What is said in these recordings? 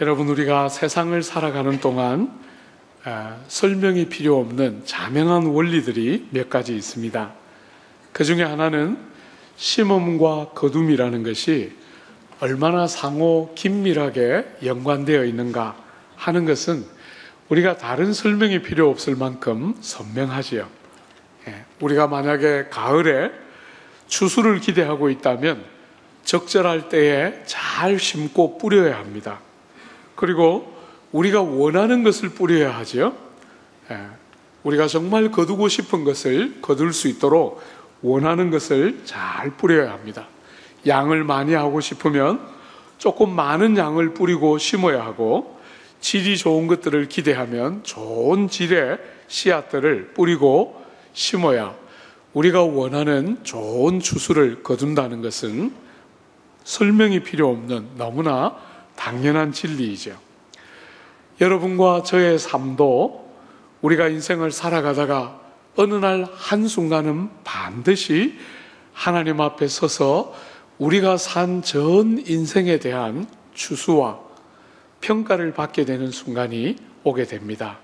여러분, 우리가 세상을 살아가는 동안 설명이 필요 없는 자명한 원리들이 몇 가지 있습니다. 그 중에 하나는 심음과 거둠이라는 것이 얼마나 상호 긴밀하게 연관되어 있는가 하는 것은 우리가 다른 설명이 필요 없을 만큼 선명하지요. 우리가 만약에 가을에 추수를 기대하고 있다면 적절할 때에 잘 심고 뿌려야 합니다. 그리고 우리가 원하는 것을 뿌려야 하죠. 우리가 정말 거두고 싶은 것을 거둘 수 있도록 원하는 것을 잘 뿌려야 합니다. 양을 많이 하고 싶으면 조금 많은 양을 뿌리고 심어야 하고, 질이 좋은 것들을 기대하면 좋은 질의 씨앗들을 뿌리고 심어야 우리가 원하는 좋은 추수를 거둔다는 것은 설명이 필요 없는 너무나 당연한 진리이죠. 여러분과 저의 삶도 우리가 인생을 살아가다가 어느 날 한순간은 반드시 하나님 앞에 서서 우리가 산 전 인생에 대한 추수와 평가를 받게 되는 순간이 오게 됩니다.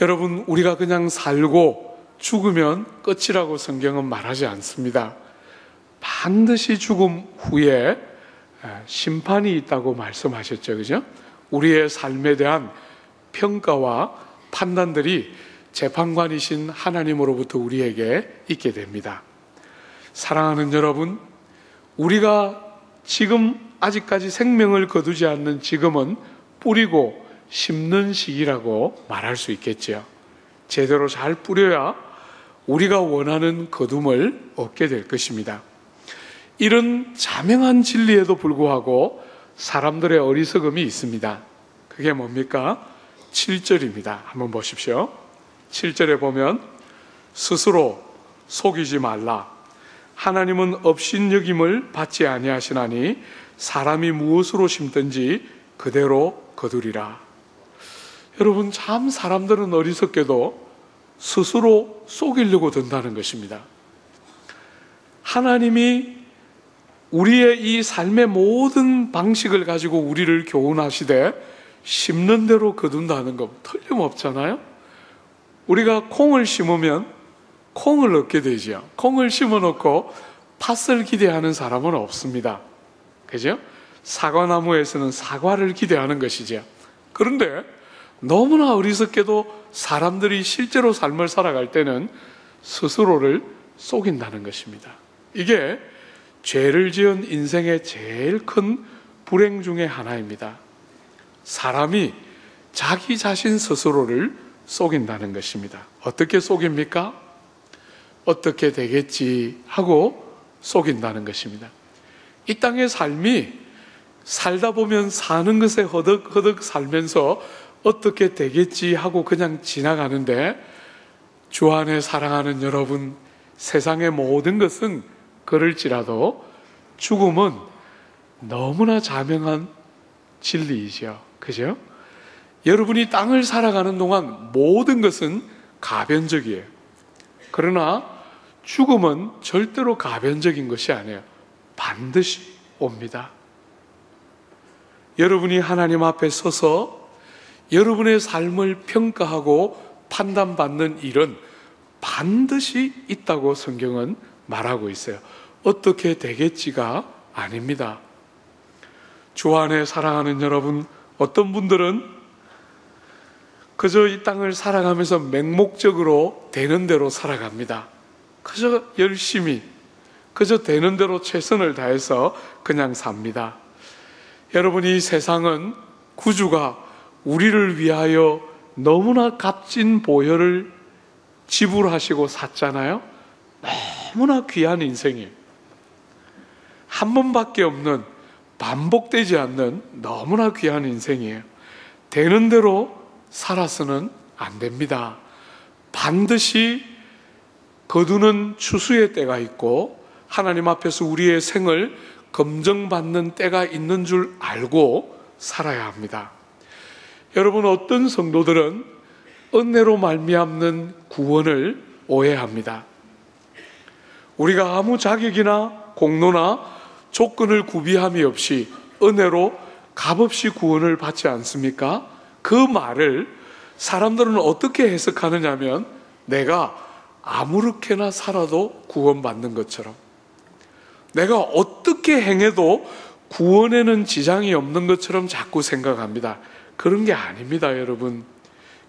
여러분, 우리가 그냥 살고 죽으면 끝이라고 성경은 말하지 않습니다. 반드시 죽음 후에 심판이 있다고 말씀하셨죠, 그죠? 우리의 삶에 대한 평가와 판단들이 재판관이신 하나님으로부터 우리에게 있게 됩니다. 사랑하는 여러분, 우리가 지금 아직까지 생명을 거두지 않는 지금은 뿌리고 심는 시기라고 말할 수 있겠죠. 제대로 잘 뿌려야 우리가 원하는 거둠을 얻게 될 것입니다. 이런 자명한 진리에도 불구하고 사람들의 어리석음이 있습니다. 그게 뭡니까? 7절입니다. 한번 보십시오. 7절에 보면 스스로 속이지 말라. 하나님은 업신여김을 받지 아니하시나니 사람이 무엇으로 심든지 그대로 거두리라. 여러분, 참 사람들은 어리석게도 스스로 속이려고 든다는 것입니다. 하나님이 우리의 이 삶의 모든 방식을 가지고 우리를 교훈하시되 심는 대로 거둔다는 것 틀림없잖아요. 우리가 콩을 심으면 콩을 얻게 되죠. 콩을 심어놓고 팥을 기대하는 사람은 없습니다. 그죠? 사과나무에서는 사과를 기대하는 것이죠. 그런데 너무나 어리석게도 사람들이 실제로 삶을 살아갈 때는 스스로를 속인다는 것입니다. 이게 죄를 지은 인생의 제일 큰 불행 중에 하나입니다. 사람이 자기 자신 스스로를 속인다는 것입니다. 어떻게 속입니까? 어떻게 되겠지 하고 속인다는 것입니다. 이 땅의 삶이 살다 보면 사는 것에 허덕허덕 살면서 어떻게 되겠지 하고 그냥 지나가는데, 주 안에 사랑하는 여러분, 세상의 모든 것은 그럴지라도 죽음은 너무나 자명한 진리이죠. 그죠? 여러분이 땅을 살아가는 동안 모든 것은 가변적이에요. 그러나 죽음은 절대로 가변적인 것이 아니에요. 반드시 옵니다. 여러분이 하나님 앞에 서서 여러분의 삶을 평가하고 판단받는 일은 반드시 있다고 성경은 말하고 있어요. 어떻게 되겠지가 아닙니다. 주 안에 사랑하는 여러분, 어떤 분들은 그저 이 땅을 살아가면서 맹목적으로 되는 대로 살아갑니다. 그저 열심히, 그저 되는 대로 최선을 다해서 그냥 삽니다. 여러분, 이 세상은 구주가 우리를 위하여 너무나 값진 보혈을 지불하시고 샀잖아요. 너무나 귀한 인생이에요. 한 번밖에 없는, 반복되지 않는 너무나 귀한 인생이에요. 되는 대로 살아서는 안 됩니다. 반드시 거두는 추수의 때가 있고 하나님 앞에서 우리의 생을 검증받는 때가 있는 줄 알고 살아야 합니다. 여러분, 어떤 성도들은 은혜로 말미암는 구원을 오해합니다. 우리가 아무 자격이나 공로나 조건을 구비함이 없이 은혜로 값없이 구원을 받지 않습니까? 그 말을 사람들은 어떻게 해석하느냐면 내가 아무렇게나 살아도 구원받는 것처럼, 내가 어떻게 행해도 구원에는 지장이 없는 것처럼 자꾸 생각합니다. 그런 게 아닙니다, 여러분.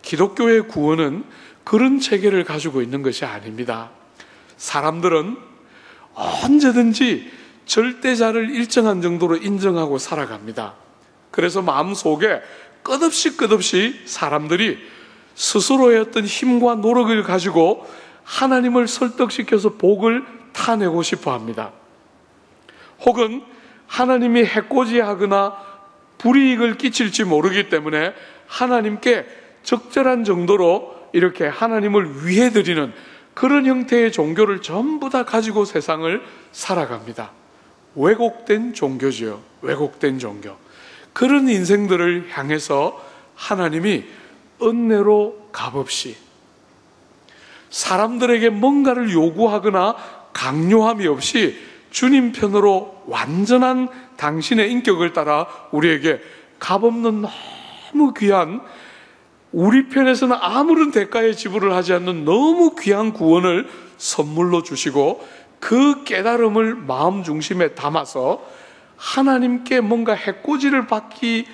기독교의 구원은 그런 체계를 가지고 있는 것이 아닙니다. 사람들은 언제든지 절대자를 일정한 정도로 인정하고 살아갑니다. 그래서 마음속에 끝없이 사람들이 스스로의 어떤 힘과 노력을 가지고 하나님을 설득시켜서 복을 타내고 싶어 합니다. 혹은 하나님이 해코지하거나 불이익을 끼칠지 모르기 때문에 하나님께 적절한 정도로 이렇게 하나님을 위해드리는 그런 형태의 종교를 전부 다 가지고 세상을 살아갑니다. 왜곡된 종교지요. 왜곡된 종교. 그런 인생들을 향해서 하나님이 은혜로 값없이 사람들에게 뭔가를 요구하거나 강요함이 없이 주님 편으로 완전한 당신의 인격을 따라 우리에게 값없는 너무 귀한, 우리 편에서는 아무런 대가의 지불을 하지 않는 너무 귀한 구원을 선물로 주시고, 그 깨달음을 마음 중심에 담아서 하나님께 뭔가 해코지를 받기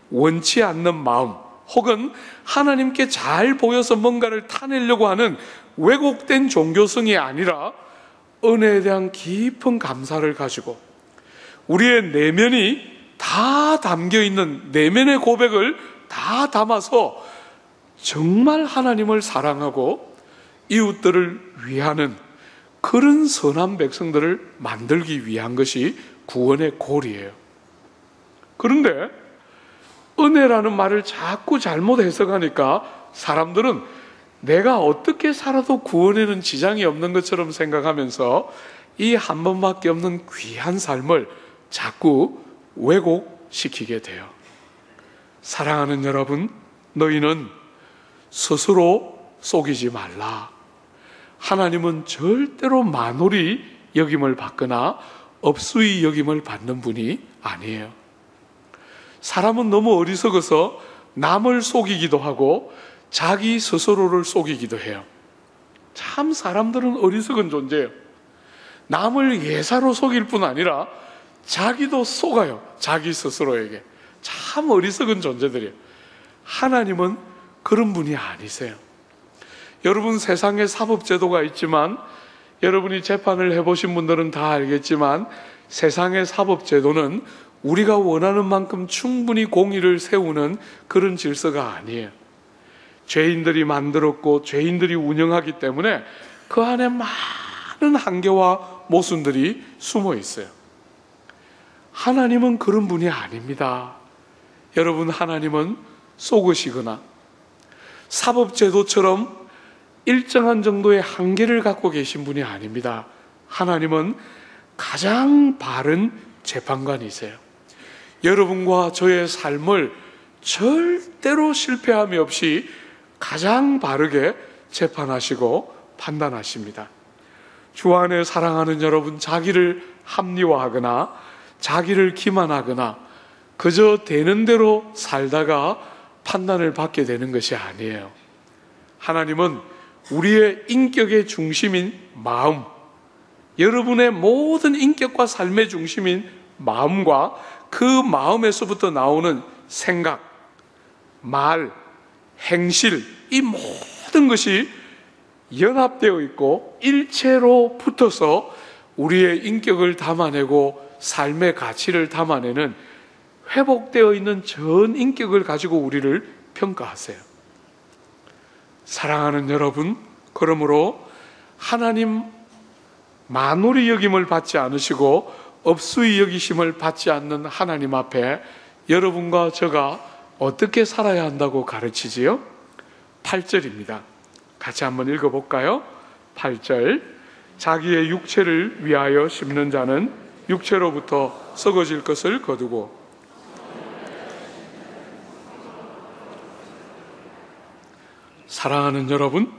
원치 않는 마음, 혹은 하나님께 잘 보여서 뭔가를 타내려고 하는 왜곡된 종교성이 아니라 은혜에 대한 깊은 감사를 가지고 우리의 내면이 다 담겨있는 내면의 고백을 다 담아서 정말 하나님을 사랑하고 이웃들을 위하는 그런 선한 백성들을 만들기 위한 것이 구원의 골이에요. 그런데 은혜라는 말을 자꾸 잘못 해석하니까 사람들은 내가 어떻게 살아도 구원에는 지장이 없는 것처럼 생각하면서 이 한 번밖에 없는 귀한 삶을 자꾸 왜곡시키게 돼요. 사랑하는 여러분, 너희는 스스로 속이지 말라. 하나님은 절대로 만홀히 여김을 받거나 업수히 여김을 받는 분이 아니에요. 사람은 너무 어리석어서 남을 속이기도 하고 자기 스스로를 속이기도 해요. 참 사람들은 어리석은 존재예요. 남을 예사로 속일 뿐 아니라 자기도 속아요. 자기 스스로에게. 참 어리석은 존재들이에요. 하나님은 그런 분이 아니세요. 여러분, 세상에 사법제도가 있지만, 여러분이 재판을 해보신 분들은 다 알겠지만, 세상의 사법제도는 우리가 원하는 만큼 충분히 공의를 세우는 그런 질서가 아니에요. 죄인들이 만들었고 죄인들이 운영하기 때문에 그 안에 많은 한계와 모순들이 숨어 있어요. 하나님은 그런 분이 아닙니다. 여러분, 하나님은 속으시거나 사법제도처럼 일정한 정도의 한계를 갖고 계신 분이 아닙니다. 하나님은 가장 바른 재판관이세요. 여러분과 저의 삶을 절대로 실패함이 없이 가장 바르게 재판하시고 판단하십니다. 주 안에 사랑하는 여러분, 자기를 합리화하거나 자기를 기만하거나 그저 되는 대로 살다가 판단을 받게 되는 것이 아니에요. 하나님은 우리의 인격의 중심인 마음, 여러분의 모든 인격과 삶의 중심인 마음과 그 마음에서부터 나오는 생각, 말, 행실, 이 모든 것이 연합되어 있고 일체로 붙어서 우리의 인격을 담아내고 삶의 가치를 담아내는 회복되어 있는 전 인격을 가지고 우리를 평가하세요. 사랑하는 여러분, 그러므로 하나님 만홀히 여김을 받지 않으시고 업수히 여기심을 받지 않는 하나님 앞에 여러분과 저가 어떻게 살아야 한다고 가르치지요? 8절입니다. 같이 한번 읽어볼까요? 8절. 자기의 육체를 위하여 심는 자는 육체로부터 썩어질 것을 거두고. 사랑하는 여러분,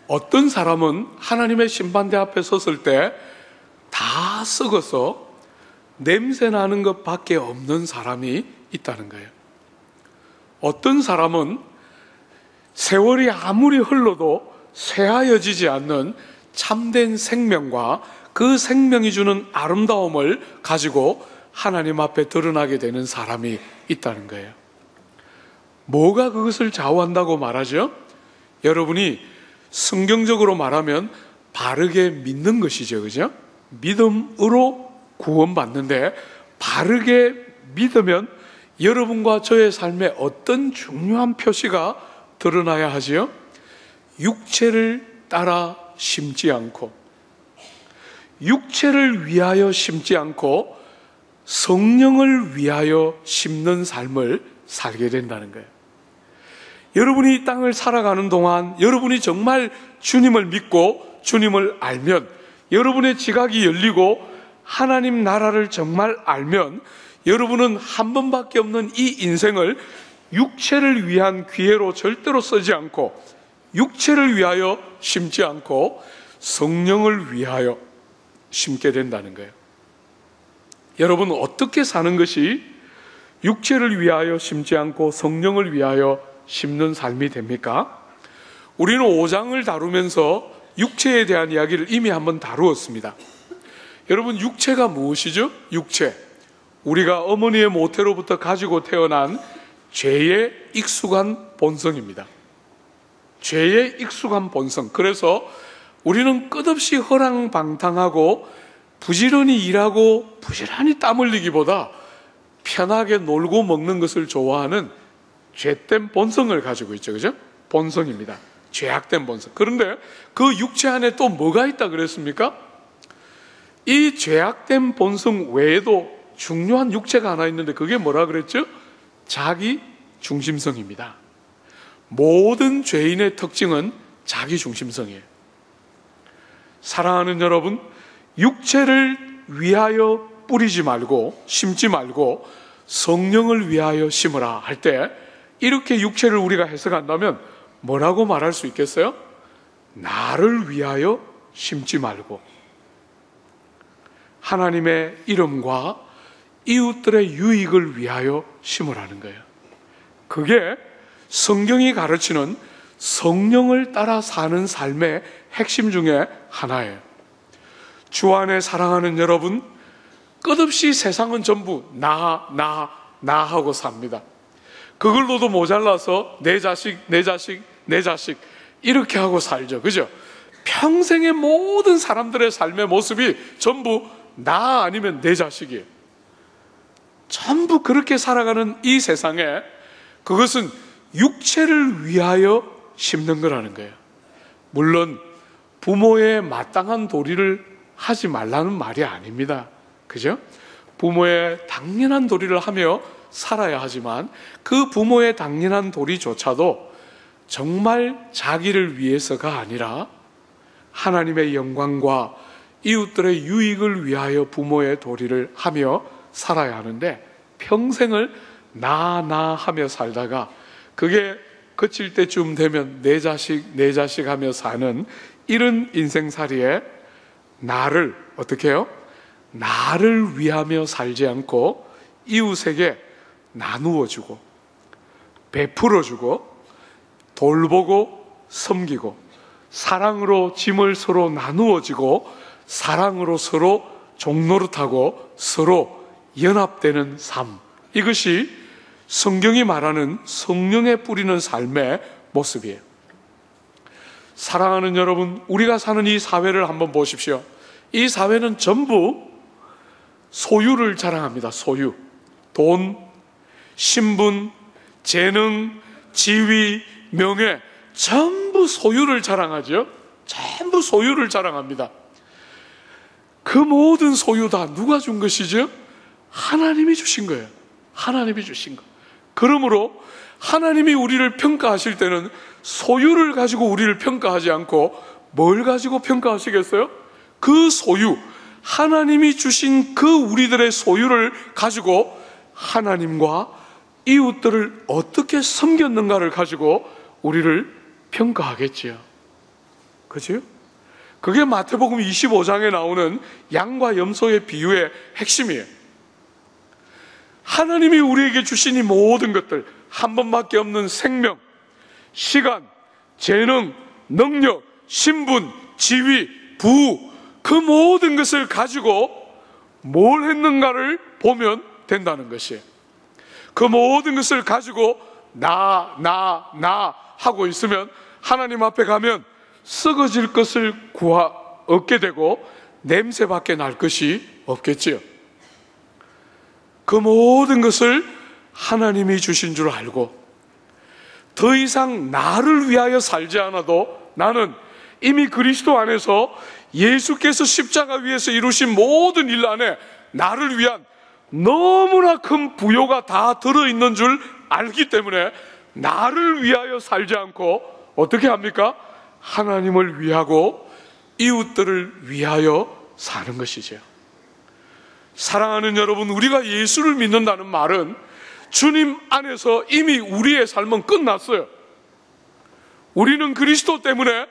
어떤 사람은 하나님의 심판대 앞에 섰을 때 다 썩어서 냄새 나는 것밖에 없는 사람이 있다는 거예요. 어떤 사람은 세월이 아무리 흘러도 쇠하여지지 않는 참된 생명과 그 생명이 주는 아름다움을 가지고 하나님 앞에 드러나게 되는 사람이 있다는 거예요. 뭐가 그것을 좌우한다고 말하죠? 여러분이 성경적으로 말하면 바르게 믿는 것이죠. 그죠? 믿음으로 구원받는데, 바르게 믿으면 여러분과 저의 삶에 어떤 중요한 표시가 드러나야 하지요? 육체를 따라 심지 않고, 육체를 위하여 심지 않고 성령을 위하여 심는 삶을 살게 된다는 거예요. 여러분이 이 땅을 살아가는 동안 여러분이 정말 주님을 믿고 주님을 알면, 여러분의 지각이 열리고 하나님 나라를 정말 알면, 여러분은 한 번밖에 없는 이 인생을 육체를 위한 기회로 절대로 쓰지 않고, 육체를 위하여 심지 않고 성령을 위하여 심게 된다는 거예요. 여러분, 어떻게 사는 것이 육체를 위하여 심지 않고 성령을 위하여 심는 삶이 됩니까? 우리는 5장을 다루면서 육체에 대한 이야기를 이미 한번 다루었습니다. 여러분, 육체가 무엇이죠? 육체, 우리가 어머니의 모태로부터 가지고 태어난 죄에 익숙한 본성입니다. 죄에 익숙한 본성. 그래서 우리는 끝없이 허랑방탕하고 부지런히 일하고 부지런히 땀 흘리기보다 편하게 놀고 먹는 것을 좋아하는 죄된 본성을 가지고 있죠. 그죠? 본성입니다. 죄악된 본성. 그런데 그 육체 안에 또 뭐가 있다 그랬습니까? 이 죄악된 본성 외에도 중요한 육체가 하나 있는데, 그게 뭐라 그랬죠? 자기 중심성입니다. 모든 죄인의 특징은 자기 중심성이에요. 사랑하는 여러분, 육체를 위하여 뿌리지 말고 심지 말고 성령을 위하여 심으라 할 때, 이렇게 육체를 우리가 해석한다면 뭐라고 말할 수 있겠어요? 나를 위하여 심지 말고 하나님의 이름과 이웃들의 유익을 위하여 심으라는 거예요. 그게 성경이 가르치는 성령을 따라 사는 삶의 핵심 중에 하나예요. 주 안에 사랑하는 여러분, 끝없이 세상은 전부 나 하고 삽니다. 그걸로도 모자라서 내 자식 이렇게 하고 살죠. 그죠? 평생의 모든 사람들의 삶의 모습이 전부 나 아니면 내 자식이에요. 전부 그렇게 살아가는 이 세상에, 그것은 육체를 위하여 심는 거라는 거예요. 물론 부모의 마땅한 도리를 하지 말라는 말이 아닙니다. 그죠? 부모의 당연한 도리를 하며 살아야 하지만, 그 부모의 당연한 도리조차도 정말 자기를 위해서가 아니라 하나님의 영광과 이웃들의 유익을 위하여 부모의 도리를 하며 살아야 하는데, 평생을 나 하며 살다가 그게 그칠 때쯤 되면 내 자식 하며 사는 이런 인생살이에 나를 어떻게 해요? 나를 위하며 살지 않고 이웃에게 나누어주고 베풀어주고 돌보고 섬기고 사랑으로 짐을 서로 나누어지고 사랑으로 서로 종노릇하고 서로 연합되는 삶, 이것이 성경이 말하는 성령에 뿌리는 삶의 모습이에요. 사랑하는 여러분, 우리가 사는 이 사회를 한번 보십시오. 이 사회는 전부 소유를 자랑합니다. 소유, 돈, 신분, 재능, 지위, 명예, 전부 소유를 자랑하죠. 전부 소유를 자랑합니다. 그 모든 소유 다 누가 준 것이죠? 하나님이 주신 거예요. 하나님이 주신 거. 그러므로 하나님이 우리를 평가하실 때는 소유를 가지고 우리를 평가하지 않고 뭘 가지고 평가하시겠어요? 그 소유, 하나님이 주신 그 우리들의 소유를 가지고 하나님과 이웃들을 어떻게 섬겼는가를 가지고 우리를 평가하겠지요. 그죠? 그게 마태복음 25장에 나오는 양과 염소의 비유의 핵심이에요. 하나님이 우리에게 주신 이 모든 것들, 한 번밖에 없는 생명, 시간, 재능, 능력, 신분, 지위, 부, 그 모든 것을 가지고 뭘 했는가를 보면 된다는 것이에요. 그 모든 것을 가지고 나 하고 있으면 하나님 앞에 가면 썩어질 것을 얻게 되고 냄새밖에 날 것이 없겠지요. 그 모든 것을 하나님이 주신 줄 알고 더 이상 나를 위하여 살지 않아도 나는 이미 그리스도 안에서 예수께서 십자가 위에서 이루신 모든 일 안에 나를 위한 너무나 큰 부요가 다 들어있는 줄 알기 때문에 나를 위하여 살지 않고 어떻게 합니까? 하나님을 위하고 이웃들을 위하여 사는 것이죠. 사랑하는 여러분, 우리가 예수를 믿는다는 말은 주님 안에서 이미 우리의 삶은 끝났어요. 우리는 그리스도 때문에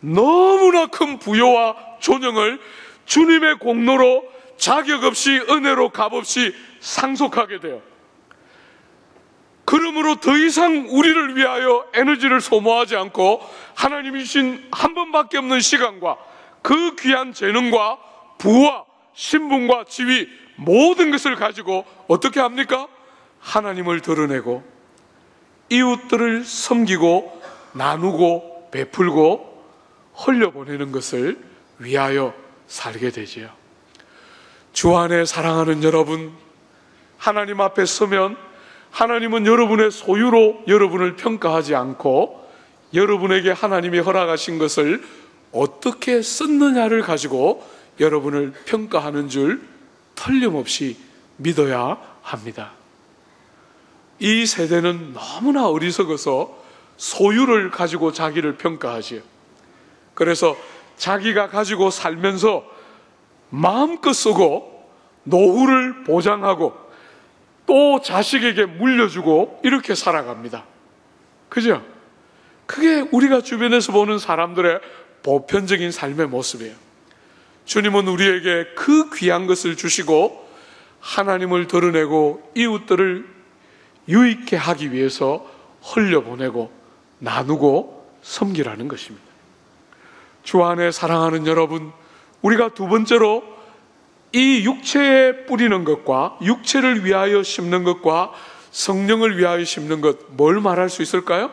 너무나 큰 부요와 존영을 주님의 공로로 자격 없이 은혜로 값없이 상속하게 돼요. 그러므로 더 이상 우리를 위하여 에너지를 소모하지 않고 하나님이 주신 한 번밖에 없는 시간과 그 귀한 재능과 부와 신분과 지위 모든 것을 가지고 어떻게 합니까? 하나님을 드러내고 이웃들을 섬기고 나누고 베풀고 흘려보내는 것을 위하여 살게 되지요. 주 안에 사랑하는 여러분, 하나님 앞에 서면 하나님은 여러분의 소유로 여러분을 평가하지 않고 여러분에게 하나님이 허락하신 것을 어떻게 썼느냐를 가지고 여러분을 평가하는 줄 틀림없이 믿어야 합니다. 이 세대는 너무나 어리석어서 소유를 가지고 자기를 평가하지요. 그래서 자기가 가지고 살면서 마음껏 쓰고 노후를 보장하고 또 자식에게 물려주고 이렇게 살아갑니다. 그죠? 그게 우리가 주변에서 보는 사람들의 보편적인 삶의 모습이에요. 주님은 우리에게 그 귀한 것을 주시고 하나님을 드러내고 이웃들을 유익해 하기 위해서 흘려보내고 나누고 섬기라는 것입니다. 주 안에 사랑하는 여러분, 우리가 두 번째로 이 육체에 뿌리는 것과 육체를 위하여 심는 것과 성령을 위하여 심는 것, 뭘 말할 수 있을까요?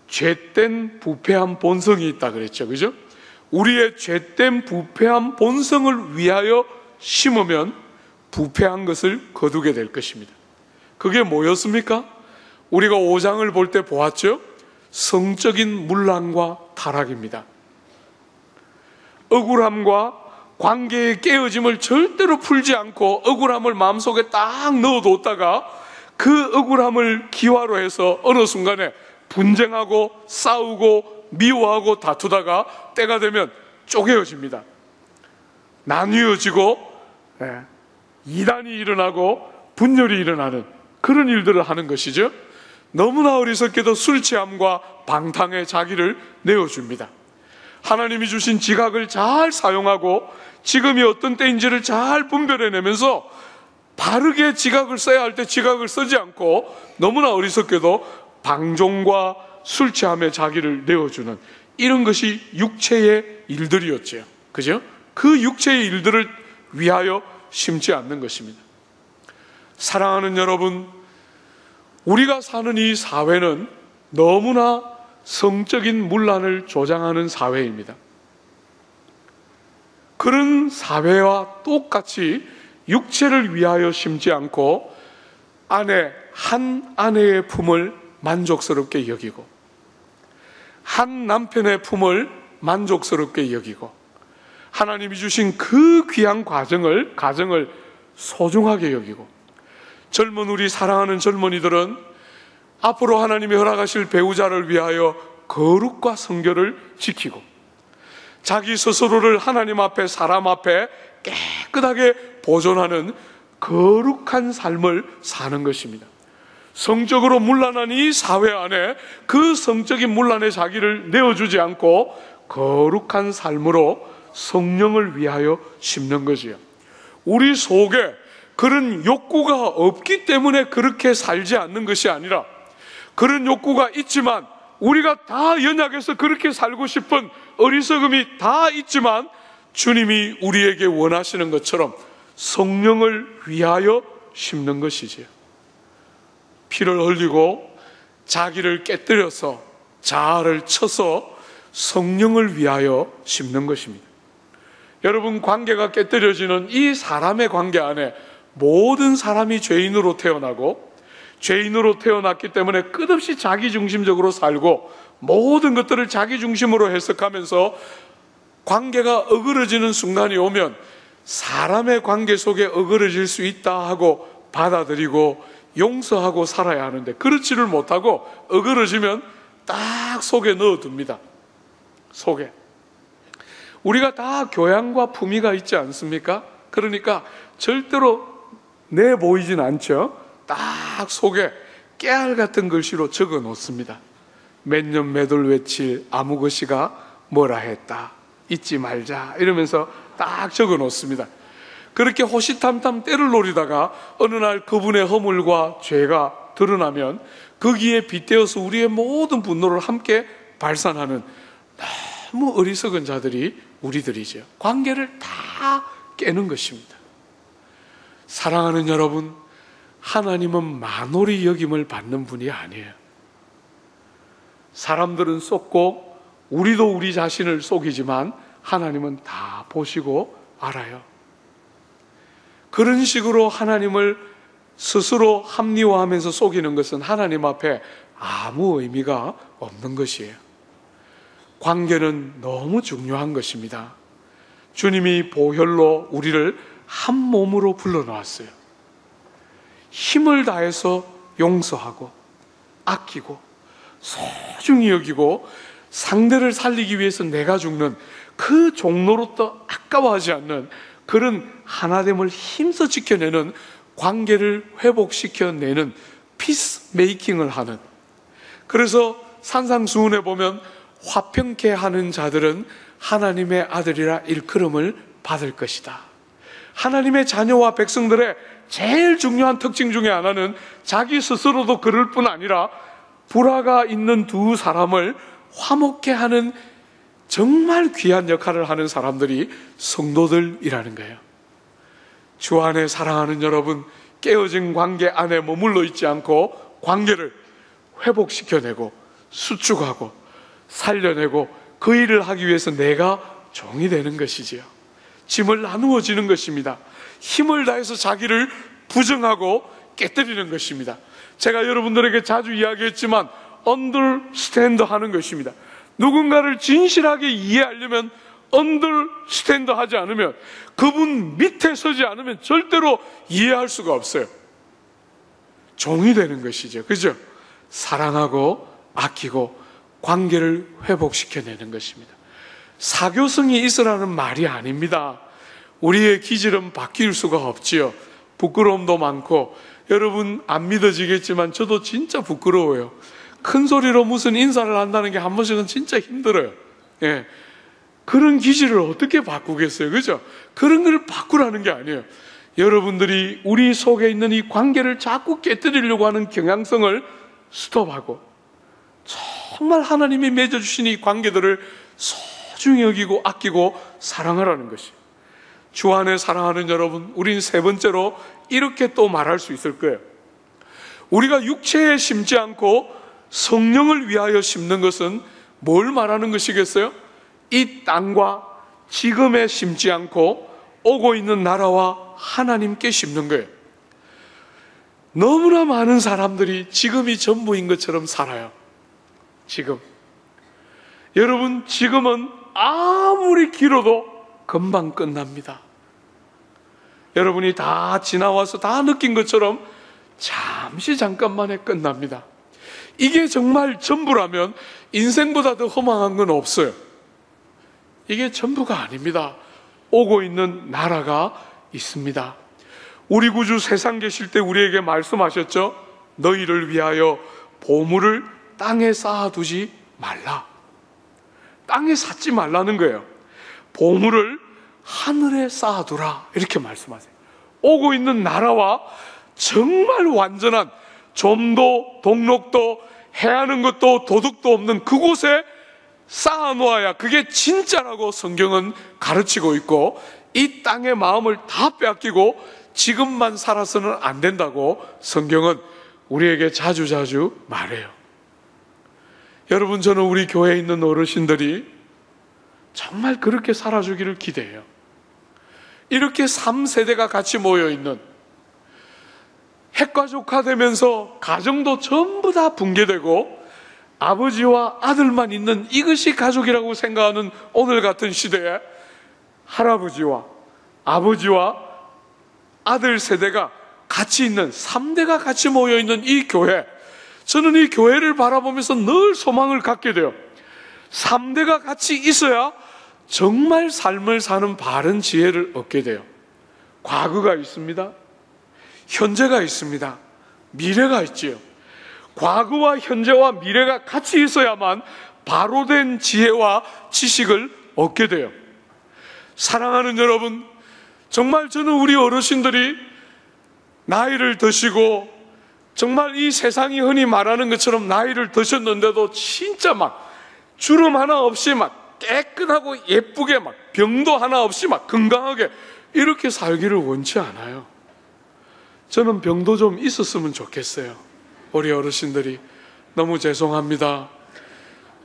죄된 부패한 본성이 있다 그랬죠. 그죠? 우리의 죄된 부패한 본성을 위하여 심으면 부패한 것을 거두게 될 것입니다. 그게 뭐였습니까? 우리가 5장을 볼 때 보았죠? 성적인 문란과 타락입니다. 억울함과 관계의 깨어짐을 절대로 풀지 않고 억울함을 마음속에 딱 넣어뒀다가 그 억울함을 기화로 해서 어느 순간에 분쟁하고 싸우고 미워하고 다투다가 때가 되면 쪼개어집니다. 나뉘어지고 이단이 일어나고 분열이 일어나는 그런 일들을 하는 것이죠. 너무나 어리석게도 술 취함과 방탕에 자기를 내어줍니다. 하나님이 주신 지각을 잘 사용하고 지금이 어떤 때인지를 잘 분별해내면서 바르게 지각을 써야 할 때 지각을 쓰지 않고 너무나 어리석게도 방종과 술 취함에 자기를 내어주는 이런 것이 육체의 일들이었죠. 그죠? 그 육체의 일들을 위하여 심지 않는 것입니다. 사랑하는 여러분, 우리가 사는 이 사회는 너무나 성적인 문란을 조장하는 사회입니다. 그런 사회와 똑같이 육체를 위하여 심지 않고 한 아내의 품을 만족스럽게 여기고 한 남편의 품을 만족스럽게 여기고 하나님이 주신 그 귀한 가정을 소중하게 여기고 젊은 우리 사랑하는 젊은이들은 앞으로 하나님이 허락하실 배우자를 위하여 거룩과 성결을 지키고 자기 스스로를 하나님 앞에 사람 앞에 깨끗하게 보존하는 거룩한 삶을 사는 것입니다. 성적으로 문란한 이 사회 안에 그 성적인 문란에 자기를 내어주지 않고 거룩한 삶으로 성령을 위하여 심는 거지요. 우리 속에 그런 욕구가 없기 때문에 그렇게 살지 않는 것이 아니라, 그런 욕구가 있지만 우리가 다 연약해서 그렇게 살고 싶은 어리석음이 다 있지만 주님이 우리에게 원하시는 것처럼 성령을 위하여 심는 것이지요. 피를 흘리고 자기를 깨뜨려서 자아를 쳐서 성령을 위하여 심는 것입니다. 여러분, 관계가 깨뜨려지는 이 사람의 관계 안에 모든 사람이 죄인으로 태어나고, 죄인으로 태어났기 때문에 끝없이 자기중심적으로 살고 모든 것들을 자기중심으로 해석하면서 관계가 어그러지는 순간이 오면 사람의 관계 속에 어그러질 수 있다 하고 받아들이고 용서하고 살아야 하는데, 그렇지를 못하고 어그러지면 딱 속에 넣어둡니다. 속에. 우리가 다 교양과 품위가 있지 않습니까? 그러니까 절대로 내보이진 않죠. 딱 속에 깨알 같은 글씨로 적어 놓습니다. 몇 년 몇월 며칠 아무 것이가 뭐라 했다, 잊지 말자, 이러면서 딱 적어 놓습니다. 그렇게 호시탐탐 때를 노리다가 어느 날 그분의 허물과 죄가 드러나면 거기에 빗대어서 우리의 모든 분노를 함께 발산하는 너무 어리석은 자들이 우리들이죠. 관계를 다 깨는 것입니다. 사랑하는 여러분, 하나님은 만홀히 여김을 받는 분이 아니에요. 사람들은 속고 우리도 우리 자신을 속이지만 하나님은 다 보시고 알아요. 그런 식으로 하나님을 스스로 합리화하면서 속이는 것은 하나님 앞에 아무 의미가 없는 것이에요. 관계는 너무 중요한 것입니다. 주님이 보혈로 우리를 한 몸으로 불러놓았어요. 힘을 다해서 용서하고 아끼고 소중히 여기고 상대를 살리기 위해서 내가 죽는 그 종로로도 아까워하지 않는 그런 하나됨을 힘써 지켜내는, 관계를 회복시켜내는 피스 메이킹을 하는, 그래서 산상수훈에 보면 화평케 하는 자들은 하나님의 아들이라 일컬음을 받을 것이다. 하나님의 자녀와 백성들의 제일 중요한 특징 중에 하나는 자기 스스로도 그럴 뿐 아니라 불화가 있는 두 사람을 화목케 하는 정말 귀한 역할을 하는 사람들이 성도들이라는 거예요. 주 안에 사랑하는 여러분, 깨어진 관계 안에 머물러 있지 않고 관계를 회복시켜내고 수축하고 살려내고 그 일을 하기 위해서 내가 종이 되는 것이지요. 짐을 나누어지는 것입니다. 힘을 다해서 자기를 부정하고 깨뜨리는 것입니다. 제가 여러분들에게 자주 이야기했지만 언더스탠드 하는 것입니다. 누군가를 진실하게 이해하려면 언더스탠드 하지 않으면, 그분 밑에 서지 않으면 절대로 이해할 수가 없어요. 종이 되는 것이죠. 그죠? 사랑하고 아끼고 관계를 회복시켜내는 것입니다. 사교성이 있으라는 말이 아닙니다. 우리의 기질은 바뀔 수가 없지요. 부끄러움도 많고, 여러분 안 믿어지겠지만 저도 진짜 부끄러워요. 큰 소리로 무슨 인사를 한다는 게 한 번씩은 진짜 힘들어요. 예. 그런 기질을 어떻게 바꾸겠어요? 그죠? 그런 걸 바꾸라는 게 아니에요. 여러분들이 우리 속에 있는 이 관계를 자꾸 깨뜨리려고 하는 경향성을 스톱하고 정말 하나님이 맺어주신 이 관계들을 소중히 여기고 아끼고 사랑하라는 것이. 주 안에 사랑하는 여러분, 우린 세 번째로 이렇게 또 말할 수 있을 거예요. 우리가 육체에 심지 않고 성령을 위하여 심는 것은 뭘 말하는 것이겠어요? 이 땅과 지금에 심지 않고 오고 있는 나라와 하나님께 심는 거예요. 너무나 많은 사람들이 지금이 전부인 것처럼 살아요. 지금. 여러분, 지금은 아무리 길어도 금방 끝납니다. 여러분이 다 지나와서 다 느낀 것처럼 잠시 잠깐만에 끝납니다. 이게 정말 전부라면 인생보다 더 허망한 건 없어요. 이게 전부가 아닙니다. 오고 있는 나라가 있습니다. 우리 구주 세상 계실 때 우리에게 말씀하셨죠. 너희를 위하여 보물을 땅에 쌓아두지 말라. 땅에 쌓지 말라는 거예요. 보물을 하늘에 쌓아두라, 이렇게 말씀하세요. 오고 있는 나라와 정말 완전한 좀도 동록도 해하는 것도 도둑도 없는 그곳에 쌓아놓아야 그게 진짜라고 성경은 가르치고 있고, 이 땅의 마음을 다 빼앗기고 지금만 살아서는 안 된다고 성경은 우리에게 자주자주 말해요. 여러분, 저는 우리 교회에 있는 어르신들이 정말 그렇게 살아주기를 기대해요. 이렇게 3세대가 같이 모여있는, 핵가족화되면서 가정도 전부 다 붕괴되고 아버지와 아들만 있는 이것이 가족이라고 생각하는 오늘 같은 시대에 할아버지와 아버지와 아들 세대가 같이 있는, 3대가 같이 모여있는 이 교회, 저는 이 교회를 바라보면서 늘 소망을 갖게 돼요. 3대가 같이 있어야 정말 삶을 사는 바른 지혜를 얻게 돼요. 과거가 있습니다. 현재가 있습니다. 미래가 있지요. 과거와 현재와 미래가 같이 있어야만 바로 된 지혜와 지식을 얻게 돼요. 사랑하는 여러분, 정말 저는 우리 어르신들이 나이를 드시고 정말 이 세상이 흔히 말하는 것처럼 나이를 드셨는데도 진짜 막 주름 하나 없이 막 깨끗하고 예쁘게, 막 병도 하나 없이 막 건강하게 이렇게 살기를 원치 않아요. 저는 병도 좀 있었으면 좋겠어요. 우리 어르신들이 너무 죄송합니다.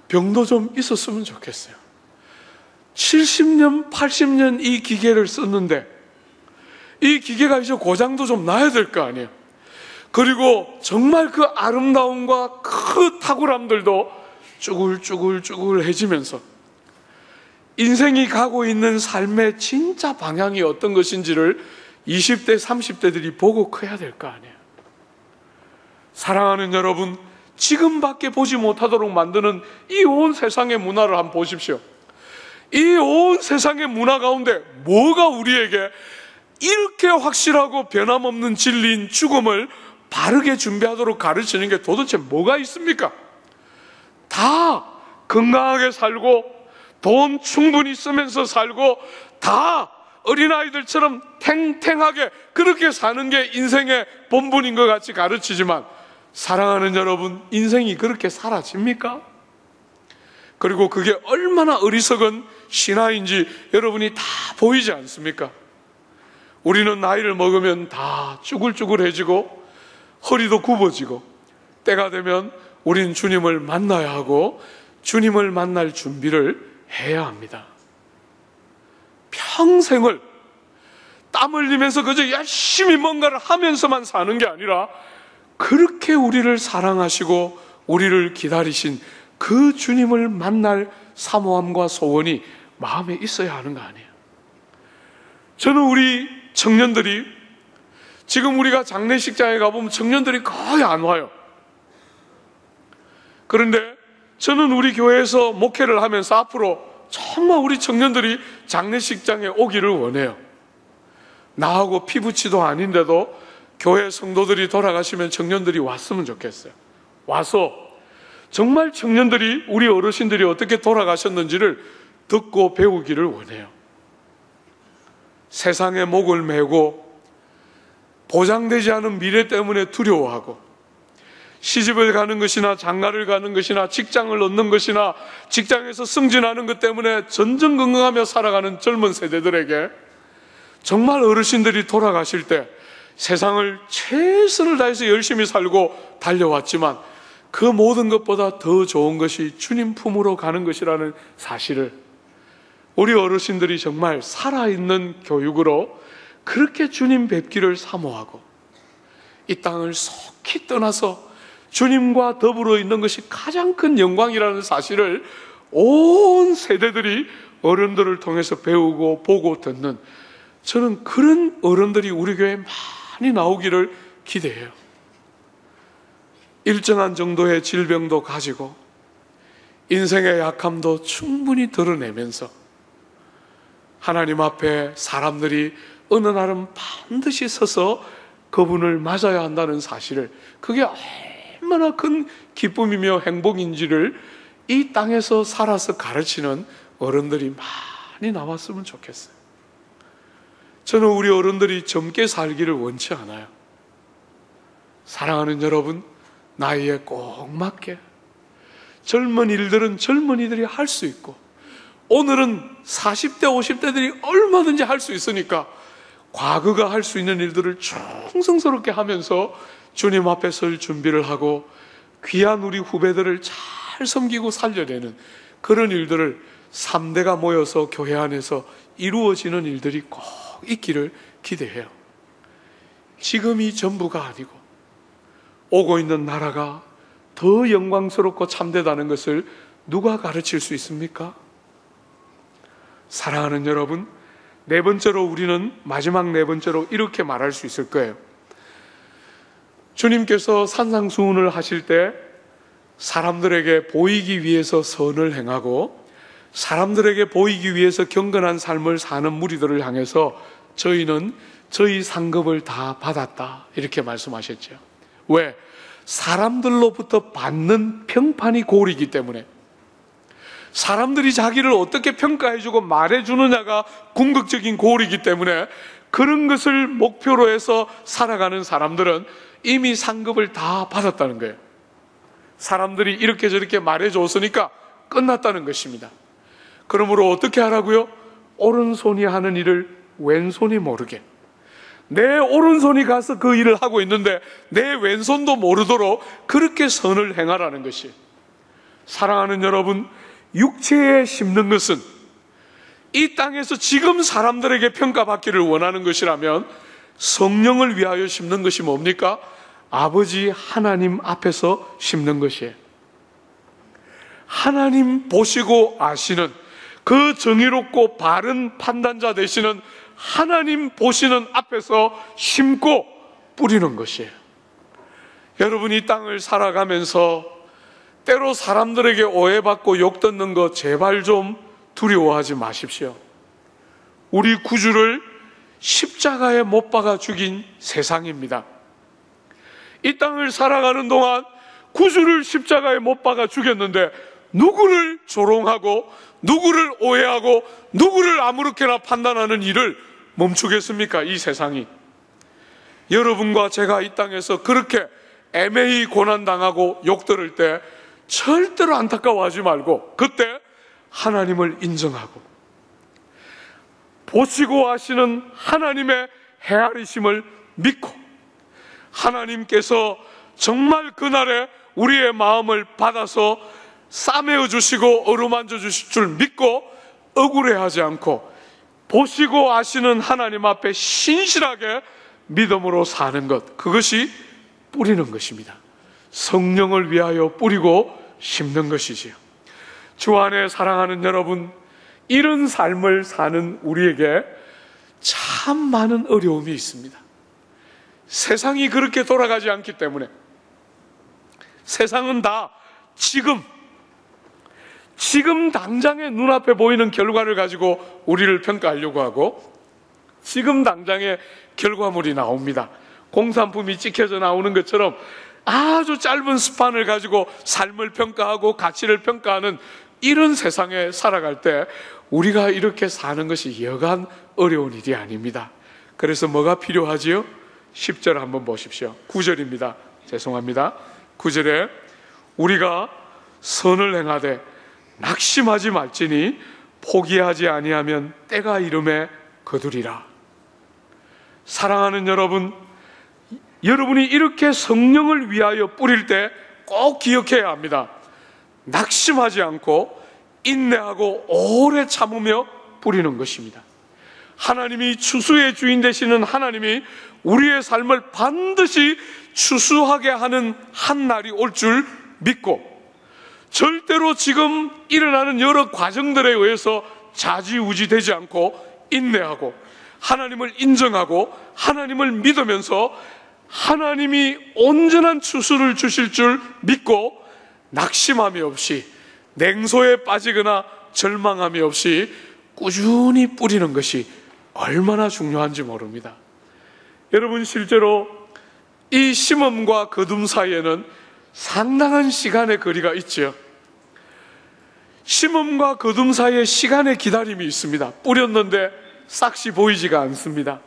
병도 좀 있었으면 좋겠어요. 70년, 80년 이 기계를 썼는데 이 기계가 이제 고장도 좀 나야 될 거 아니에요. 그리고 정말 그 아름다움과 그 탁월함들도 쭈글쭈글쭈글해지면서 인생이 가고 있는 삶의 진짜 방향이 어떤 것인지를 20대, 30대들이 보고 커야 될 거 아니에요. 사랑하는 여러분, 지금밖에 보지 못하도록 만드는 이 온 세상의 문화를 한번 보십시오. 이 온 세상의 문화 가운데 뭐가 우리에게 이렇게 확실하고 변함없는 진리인 죽음을 바르게 준비하도록 가르치는 게 도대체 뭐가 있습니까? 다 건강하게 살고 돈 충분히 쓰면서 살고 다 어린아이들처럼 탱탱하게 그렇게 사는 게 인생의 본분인 것 같이 가르치지만, 사랑하는 여러분, 인생이 그렇게 사라집니까? 그리고 그게 얼마나 어리석은 신화인지 여러분이 다 보이지 않습니까? 우리는 나이를 먹으면 다 쭈글쭈글해지고 허리도 굽어지고 때가 되면 우린 주님을 만나야 하고 주님을 만날 준비를 해야 합니다. 평생을 땀 흘리면서 그저 열심히 뭔가를 하면서만 사는 게 아니라 그렇게 우리를 사랑하시고 우리를 기다리신 그 주님을 만날 사모함과 소원이 마음에 있어야 하는 거 아니에요. 저는 우리 청년들이, 지금 우리가 장례식장에 가보면 청년들이 거의 안 와요. 그런데 저는 우리 교회에서 목회를 하면서 앞으로 정말 우리 청년들이 장례식장에 오기를 원해요. 나하고 피부치도 아닌데도 교회 성도들이 돌아가시면 청년들이 왔으면 좋겠어요. 와서 정말 청년들이, 우리 어르신들이 어떻게 돌아가셨는지를 듣고 배우기를 원해요. 세상에 목을 메고 보장되지 않은 미래 때문에 두려워하고 시집을 가는 것이나 장가를 가는 것이나 직장을 얻는 것이나 직장에서 승진하는 것 때문에 전전긍긍하며 살아가는 젊은 세대들에게 정말 어르신들이 돌아가실 때 세상을 최선을 다해서 열심히 살고 달려왔지만 그 모든 것보다 더 좋은 것이 주님 품으로 가는 것이라는 사실을 우리 어르신들이 정말 살아있는 교육으로 그렇게 주님 뵙기를 사모하고 이 땅을 속히 떠나서 주님과 더불어 있는 것이 가장 큰 영광이라는 사실을 온 세대들이 어른들을 통해서 배우고 보고 듣는, 저는 그런 어른들이 우리 교회에 많이 나오기를 기대해요. 일정한 정도의 질병도 가지고 인생의 약함도 충분히 드러내면서 하나님 앞에 사람들이 어느 날은 반드시 서서 그분을 맞아야 한다는 사실을, 그게 얼마나 큰 기쁨이며 행복인지를 이 땅에서 살아서 가르치는 어른들이 많이 나왔으면 좋겠어요. 저는 우리 어른들이 젊게 살기를 원치 않아요. 사랑하는 여러분, 나이에 꼭 맞게 젊은 일들은 젊은이들이 할 수 있고, 오늘은 40대, 50대들이 얼마든지 할 수 있으니까 과거가 할 수 있는 일들을 충성스럽게 하면서 주님 앞에 설 준비를 하고 귀한 우리 후배들을 잘 섬기고 살려내는 그런 일들을 3대가 모여서 교회 안에서 이루어지는 일들이 꼭 있기를 기대해요. 지금이 전부가 아니고 오고 있는 나라가 더 영광스럽고 참되다는 것을 누가 가르칠 수 있습니까? 사랑하는 여러분, 네 번째로 우리는 마지막 네 번째로 이렇게 말할 수 있을 거예요. 주님께서 산상수훈을 하실 때 사람들에게 보이기 위해서 선을 행하고 사람들에게 보이기 위해서 경건한 삶을 사는 무리들을 향해서 저희는 저희 상급을 다 받았다 이렇게 말씀하셨죠. 왜? 사람들로부터 받는 평판이 고리이기 때문에, 사람들이 자기를 어떻게 평가해주고 말해주느냐가 궁극적인 고리이기 때문에 그런 것을 목표로 해서 살아가는 사람들은 이미 상급을 다 받았다는 거예요. 사람들이 이렇게 저렇게 말해줬으니까 끝났다는 것입니다. 그러므로 어떻게 하라고요? 오른손이 하는 일을 왼손이 모르게, 내 오른손이 가서 그 일을 하고 있는데 내 왼손도 모르도록 그렇게 선을 행하라는 것이. 사랑하는 여러분, 육체에 심는 것은 이 땅에서 지금 사람들에게 평가받기를 원하는 것이라면 성령을 위하여 심는 것이 뭡니까? 아버지 하나님 앞에서 심는 것이에요. 하나님 보시고 아시는 그 정의롭고 바른 판단자 되시는 하나님 보시는 앞에서 심고 뿌리는 것이에요. 여러분이 이 땅을 살아가면서 때로 사람들에게 오해받고 욕듣는 거 제발 좀 두려워하지 마십시오. 우리 구주를 십자가에 못 박아 죽인 세상입니다. 이 땅을 살아가는 동안 구주를 십자가에 못 박아 죽였는데 누구를 조롱하고 누구를 오해하고 누구를 아무렇게나 판단하는 일을 멈추겠습니까? 이 세상이. 여러분과 제가 이 땅에서 그렇게 애매히 고난당하고 욕들을 때 절대로 안타까워하지 말고 그때 하나님을 인정하고 보시고 하시는 하나님의 헤아리심을 믿고 하나님께서 정말 그날에 우리의 마음을 받아서 싸매어 주시고 어루만져 주실 줄 믿고 억울해하지 않고 보시고 아시는 하나님 앞에 신실하게 믿음으로 사는 것, 그것이 뿌리는 것입니다. 성령을 위하여 뿌리고 심는 것이지요. 주 안에 사랑하는 여러분, 이런 삶을 사는 우리에게 참 많은 어려움이 있습니다. 세상이 그렇게 돌아가지 않기 때문에 세상은 다 지금 당장의 눈앞에 보이는 결과를 가지고 우리를 평가하려고 하고 지금 당장의 결과물이 나옵니다. 공산품이 찍혀져 나오는 것처럼 아주 짧은 스판을 가지고 삶을 평가하고 가치를 평가하는 이런 세상에 살아갈 때 우리가 이렇게 사는 것이 여간 어려운 일이 아닙니다. 그래서 뭐가 필요하지요? 10절 한번 보십시오. 9절입니다. 죄송합니다. 9절에 우리가 선을 행하되 낙심하지 말지니 포기하지 아니하면 때가 이름에 거두리라. 사랑하는 여러분, 여러분이 이렇게 성령을 위하여 뿌릴 때 꼭 기억해야 합니다. 낙심하지 않고 인내하고 오래 참으며 뿌리는 것입니다. 하나님이 추수의 주인 되시는 하나님이 우리의 삶을 반드시 추수하게 하는 한 날이 올 줄 믿고 절대로 지금 일어나는 여러 과정들에 의해서 좌지우지 되지 않고 인내하고 하나님을 인정하고 하나님을 믿으면서 하나님이 온전한 추수를 주실 줄 믿고 낙심함이 없이 냉소에 빠지거나 절망함이 없이 꾸준히 뿌리는 것이 얼마나 중요한지 모릅니다. 여러분, 실제로 이 심음과 거둠 사이에는 상당한 시간의 거리가 있죠. 심음과 거둠 사이에 시간의 기다림이 있습니다. 뿌렸는데 싹이 보이지가 않습니다.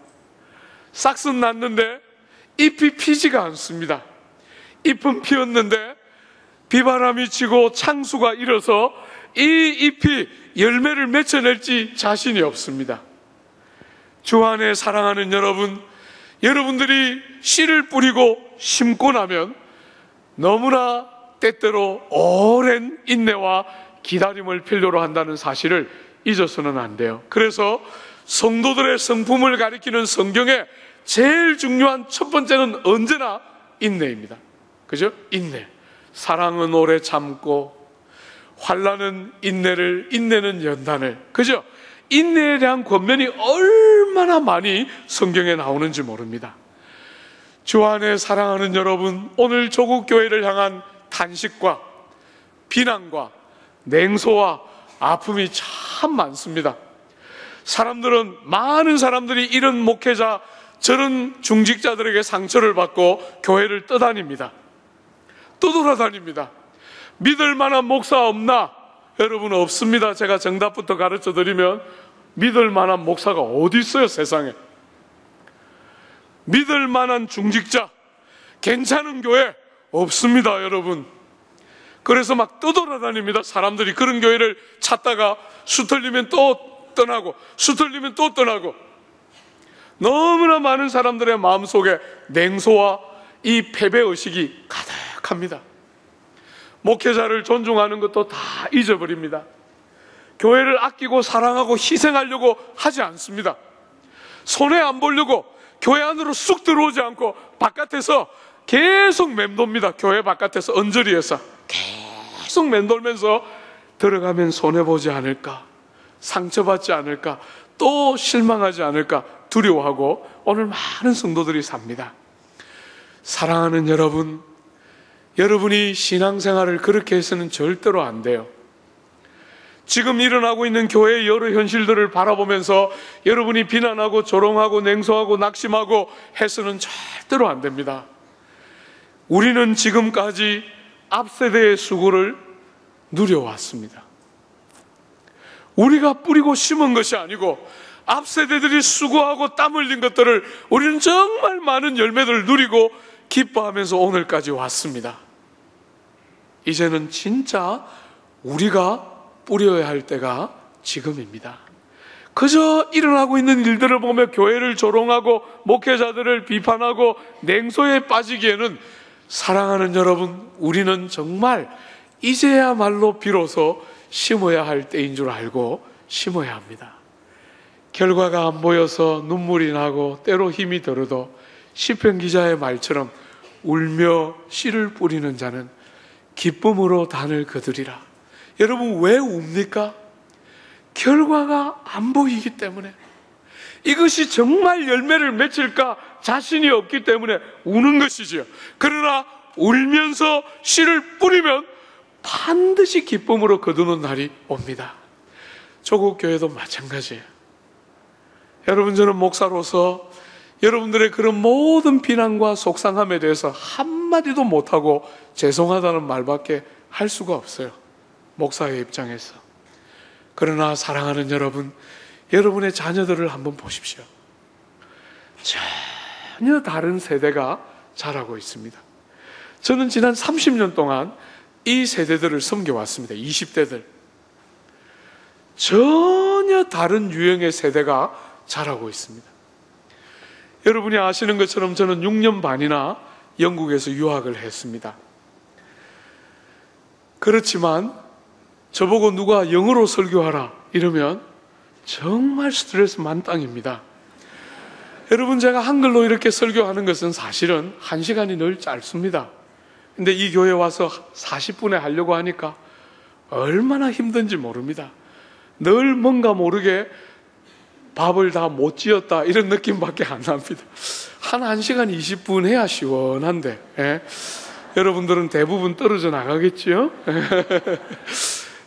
싹은 났는데 잎이 피지가 않습니다. 잎은 피었는데 비바람이 치고 창수가 일어서 이 잎이 열매를 맺어낼지 자신이 없습니다. 주 안에 사랑하는 여러분, 여러분들이 씨를 뿌리고 심고 나면 너무나 때때로 오랜 인내와 기다림을 필요로 한다는 사실을 잊어서는 안 돼요. 그래서 성도들의 성품을 가리키는 성경에 제일 중요한 첫 번째는 언제나 인내입니다. 그죠? 인내. 사랑은 오래 참고 환난은 인내를, 인내는 연단을. 그죠? 인내에 대한 권면이 얼마나 많이 성경에 나오는지 모릅니다. 주 안에 사랑하는 여러분, 오늘 조국교회를 향한 탄식과 비난과 냉소와 아픔이 참 많습니다. 많은 사람들이 이런 목회자, 저런 중직자들에게 상처를 받고 교회를 떠다닙니다. 떠돌아다닙니다. 믿을 만한 목사 없나? 여러분, 없습니다. 제가 정답부터 가르쳐 드리면 믿을 만한 목사가 어디 있어요, 세상에. 믿을 만한 중직자, 괜찮은 교회 없습니다, 여러분. 그래서 막 떠돌아다닙니다. 사람들이 그런 교회를 찾다가 수틀리면 또 떠나고, 수틀리면 또 떠나고. 너무나 많은 사람들의 마음속에 냉소와 이 패배의식이 가득합니다. 목회자를 존중하는 것도 다 잊어버립니다. 교회를 아끼고 사랑하고 희생하려고 하지 않습니다. 손해 안 보려고 교회 안으로 쑥 들어오지 않고 바깥에서 계속 맴돕니다. 교회 바깥에서 언저리에서 계속 맴돌면서 들어가면 손해보지 않을까, 상처받지 않을까, 또 실망하지 않을까 두려워하고 오늘 많은 성도들이 삽니다. 사랑하는 여러분, 여러분이 신앙생활을 그렇게 해서는 절대로 안 돼요. 지금 일어나고 있는 교회의 여러 현실들을 바라보면서 여러분이 비난하고 조롱하고 냉소하고 낙심하고 해서는 절대로 안 됩니다. 우리는 지금까지 앞세대의 수고를 누려왔습니다. 우리가 뿌리고 심은 것이 아니고 앞세대들이 수고하고 땀 흘린 것들을 우리는 정말 많은 열매들을 누리고 기뻐하면서 오늘까지 왔습니다. 이제는 진짜 우리가 뿌려야 할 때가 지금입니다. 그저 일어나고 있는 일들을 보며 교회를 조롱하고 목회자들을 비판하고 냉소에 빠지기에는, 사랑하는 여러분, 우리는 정말 이제야말로 비로소 심어야 할 때인 줄 알고 심어야 합니다. 결과가 안 보여서 눈물이 나고 때로 힘이 들어도 시편 기자의 말처럼 울며 씨를 뿌리는 자는 기쁨으로 단을 거두리라. 여러분, 왜 웁니까? 결과가 안 보이기 때문에, 이것이 정말 열매를 맺힐까 자신이 없기 때문에 우는 것이지요. 그러나 울면서 씨를 뿌리면 반드시 기쁨으로 거두는 날이 옵니다. 조국 교회도 마찬가지예요. 여러분, 저는 목사로서 여러분들의 그런 모든 비난과 속상함에 대해서 한마디도 못하고 죄송하다는 말밖에 할 수가 없어요, 목사의 입장에서. 그러나 사랑하는 여러분, 여러분의 자녀들을 한번 보십시오. 전혀 다른 세대가 자라고 있습니다. 저는 지난 30년 동안 이 세대들을 섬겨왔습니다. 20대들. 전혀 다른 유형의 세대가 자라고 있습니다. 여러분이 아시는 것처럼 저는 6년 반이나 영국에서 유학을 했습니다. 그렇지만 저보고 누가 영어로 설교하라 이러면 정말 스트레스 만땅입니다. 여러분, 제가 한글로 이렇게 설교하는 것은 사실은 1시간이 늘 짧습니다. 근데 이 교회 와서 40분에 하려고 하니까 얼마나 힘든지 모릅니다. 늘 뭔가 모르게 밥을 다 못 지었다 이런 느낌밖에 안 납니다. 한 1시간 20분 해야 시원한데, 예? 여러분들은 대부분 떨어져 나가겠지요?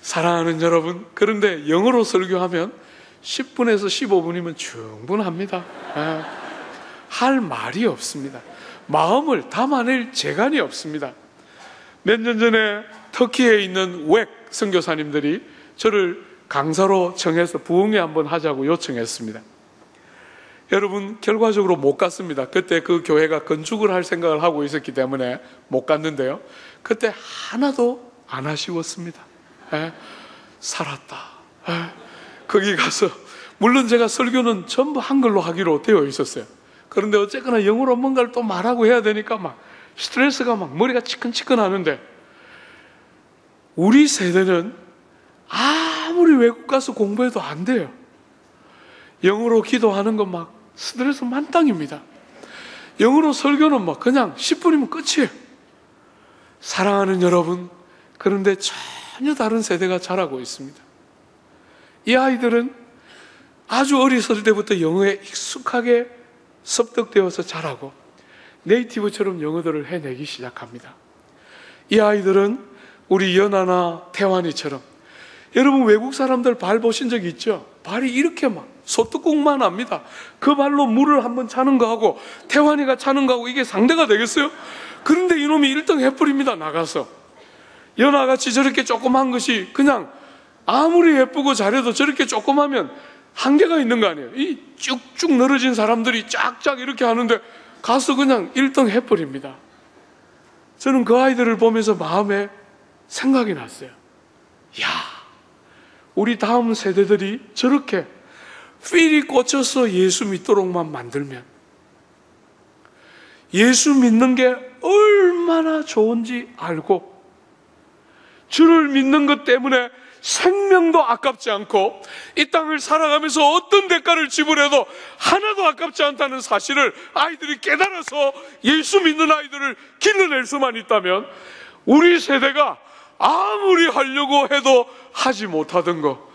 사랑하는 여러분, 그런데 영어로 설교하면 10분에서 15분이면 충분합니다. 예. 할 말이 없습니다. 마음을 담아낼 재간이 없습니다. 몇 년 전에 터키에 있는 웩 선교사님들이 저를 강사로 청해서 부흥회 한번 하자고 요청했습니다. 여러분, 결과적으로 못 갔습니다. 그때 그 교회가 건축을 할 생각을 하고 있었기 때문에 못 갔는데요, 그때 하나도 안 아쉬웠습니다. 살았다. 거기 가서, 물론 제가 설교는 전부 한글로 하기로 되어 있었어요. 그런데 어쨌거나 영어로 뭔가를 또 말하고 해야 되니까 막 스트레스가 막 머리가 치끈치끈 하는데, 우리 세대는 아무리 외국 가서 공부해도 안 돼요. 영어로 기도하는 건 막 스트레스 만땅입니다. 영어로 설교는 막 그냥 10분이면 끝이에요. 사랑하는 여러분, 그런데 전혀 다른 세대가 자라고 있습니다. 이 아이들은 아주 어렸을 때부터 영어에 익숙하게 습득되어서 자라고 네이티브처럼 영어들을 해내기 시작합니다. 이 아이들은 우리 연아나 태환이처럼, 여러분 외국 사람들 발 보신 적 있죠? 발이 이렇게 막 소뚜껑만 합니다. 그 발로 물을 한번 차는 거하고 태환이가 차는 거하고 이게 상대가 되겠어요? 그런데 이놈이 1등 해버립니다. 나가서 연아같이 저렇게 조그만 것이 그냥 아무리 예쁘고 잘해도 저렇게 조그마면 한계가 있는 거 아니에요? 이 쭉쭉 늘어진 사람들이 쫙쫙 이렇게 하는데 가서 그냥 1등 해버립니다. 저는 그 아이들을 보면서 마음에 생각이 났어요. 야, 우리 다음 세대들이 저렇게 필이 꽂혀서 예수 믿도록만 만들면, 예수 믿는 게 얼마나 좋은지 알고 주를 믿는 것 때문에 생명도 아깝지 않고 이 땅을 살아가면서 어떤 대가를 지불해도 하나도 아깝지 않다는 사실을 아이들이 깨달아서 예수 믿는 아이들을 길러낼 수만 있다면, 우리 세대가 아무리 하려고 해도 하지 못하던 거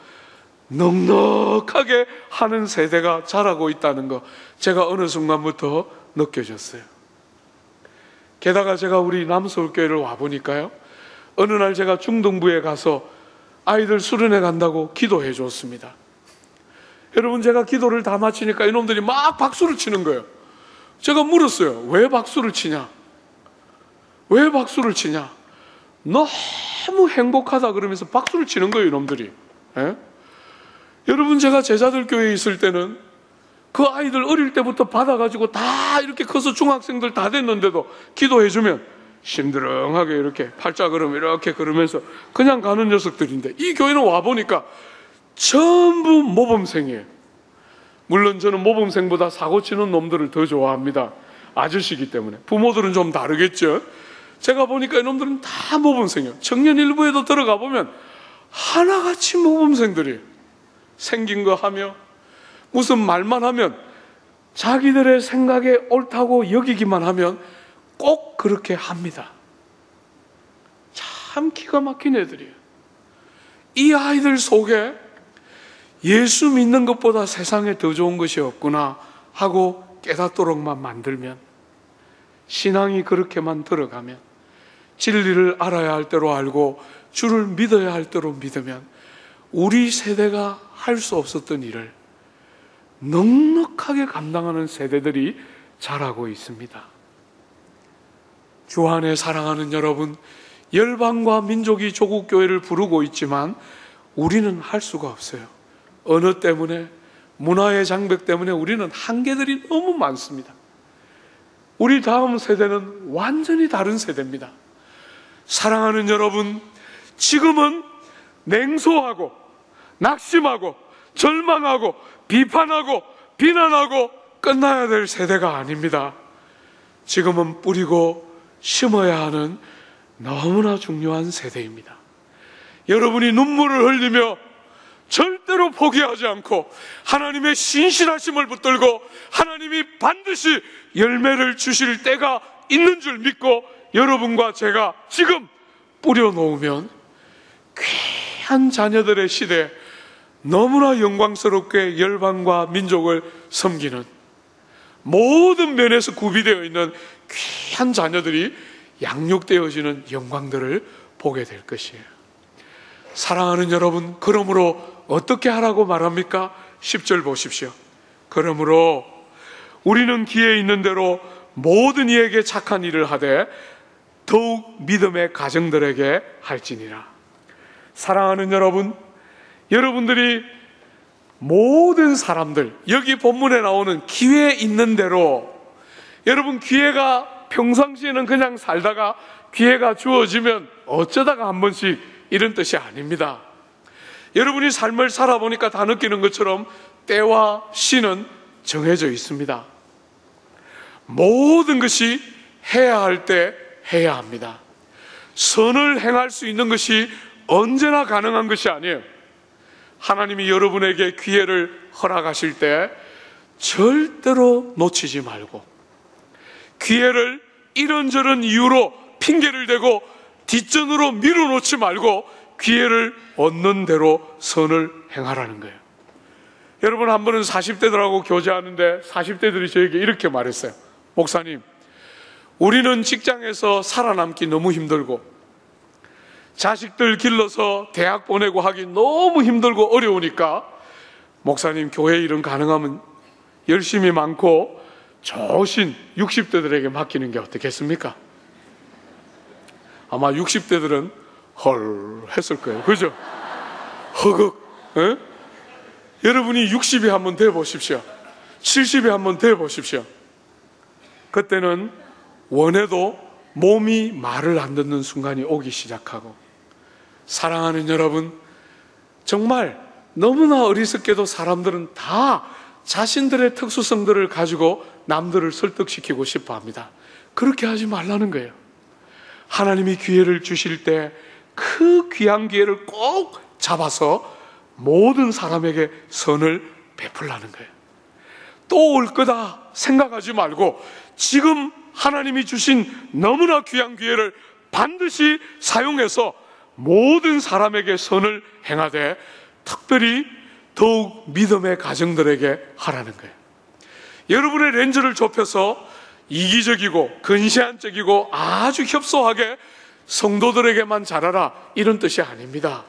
넉넉하게 하는 세대가 자라고 있다는 거, 제가 어느 순간부터 느껴졌어요. 게다가 제가 우리 남서울교회를 와보니까요, 어느 날 제가 중동부에 가서 아이들 수련회 간다고 기도해 줬습니다. 여러분, 제가 기도를 다 마치니까 이놈들이 막 박수를 치는 거예요. 제가 물었어요. 왜 박수를 치냐? 왜 박수를 치냐? 너무 행복하다 그러면서 박수를 치는 거예요, 이놈들이. 여러분, 제가 제자들 교회에 있을 때는 그 아이들 어릴 때부터 받아가지고 다 이렇게 커서 중학생들 다 됐는데도 기도해주면 심드렁하게 이렇게 팔자걸음 이렇게 걸으면서 그냥 가는 녀석들인데, 이 교회는 와보니까 전부 모범생이에요. 물론 저는 모범생보다 사고치는 놈들을 더 좋아합니다. 아저씨이기 때문에. 부모들은 좀 다르겠죠. 제가 보니까 이놈들은 다 모범생이에요. 청년 일부에도 들어가 보면 하나같이 모범생들이에요. 생긴 거 하며 무슨 말만 하면 자기들의 생각에 옳다고 여기기만 하면 꼭 그렇게 합니다. 참 기가 막힌 애들이에요. 이 아이들 속에 예수 믿는 것보다 세상에 더 좋은 것이 없구나 하고 깨닫도록만 만들면, 신앙이 그렇게만 들어가면, 진리를 알아야 할 대로 알고 주를 믿어야 할 대로 믿으면, 우리 세대가 할 수 없었던 일을 넉넉하게 감당하는 세대들이 자라고 있습니다. 주 안에 사랑하는 여러분, 열방과 민족이 조국교회를 부르고 있지만 우리는 할 수가 없어요. 언어 때문에, 문화의 장벽 때문에 우리는 한계들이 너무 많습니다. 우리 다음 세대는 완전히 다른 세대입니다. 사랑하는 여러분, 지금은 냉소하고 낙심하고 절망하고 비판하고 비난하고 끝나야 될 세대가 아닙니다. 지금은 뿌리고 심어야 하는 너무나 중요한 세대입니다. 여러분이 눈물을 흘리며 절대로 포기하지 않고 하나님의 신실하심을 붙들고 하나님이 반드시 열매를 주실 때가 있는 줄 믿고 여러분과 제가 지금 뿌려놓으면 귀한 자녀들의 시대에 너무나 영광스럽게 열방과 민족을 섬기는, 모든 면에서 구비되어 있는 귀한 자녀들이 양육되어지는 영광들을 보게 될 것이에요. 사랑하는 여러분, 그러므로 어떻게 하라고 말합니까? 10절 보십시오. 그러므로 우리는 기회 있는 대로 모든 이에게 착한 일을 하되 더욱 믿음의 가정들에게 할지니라. 사랑하는 여러분, 여러분들이 모든 사람들, 여기 본문에 나오는 기회 있는 대로, 여러분 기회가 평상시에는 그냥 살다가 기회가 주어지면 어쩌다가 한 번씩 이런 뜻이 아닙니다. 여러분이 삶을 살아보니까 다 느끼는 것처럼 때와 시는 정해져 있습니다. 모든 것이 해야 할 때 해야 합니다. 선을 행할 수 있는 것이 언제나 가능한 것이 아니에요. 하나님이 여러분에게 기회를 허락하실 때 절대로 놓치지 말고, 기회를 이런저런 이유로 핑계를 대고 뒷전으로 밀어놓지 말고 기회를 얻는 대로 선을 행하라는 거예요. 여러분, 한 번은 40대들하고 교제하는데 40대들이 저에게 이렇게 말했어요. 목사님, 우리는 직장에서 살아남기 너무 힘들고 자식들 길러서 대학 보내고 하기 너무 힘들고 어려우니까 목사님, 교회 일은 가능하면 열심히 많고 좋으신 60대들에게 맡기는 게 어떻겠습니까? 아마 60대들은 헐 했을 거예요. 그죠? 허걱. 에? 여러분이 60이 한번 돼 보십시오. 70이 한번 돼 보십시오. 그때는 원해도 몸이 말을 안 듣는 순간이 오기 시작하고, 사랑하는 여러분, 정말 너무나 어리석게도 사람들은 다 자신들의 특수성들을 가지고 남들을 설득시키고 싶어 합니다. 그렇게 하지 말라는 거예요. 하나님이 기회를 주실 때 그 귀한 기회를 꼭 잡아서 모든 사람에게 선을 베풀라는 거예요. 또 올 거다 생각하지 말고 지금 하나님이 주신 너무나 귀한 기회를 반드시 사용해서 모든 사람에게 선을 행하되 특별히 더욱 믿음의 가정들에게 하라는 거예요. 여러분의 렌즈를 좁혀서 이기적이고 근시안적이고 아주 협소하게 성도들에게만 잘하라, 이런 뜻이 아닙니다.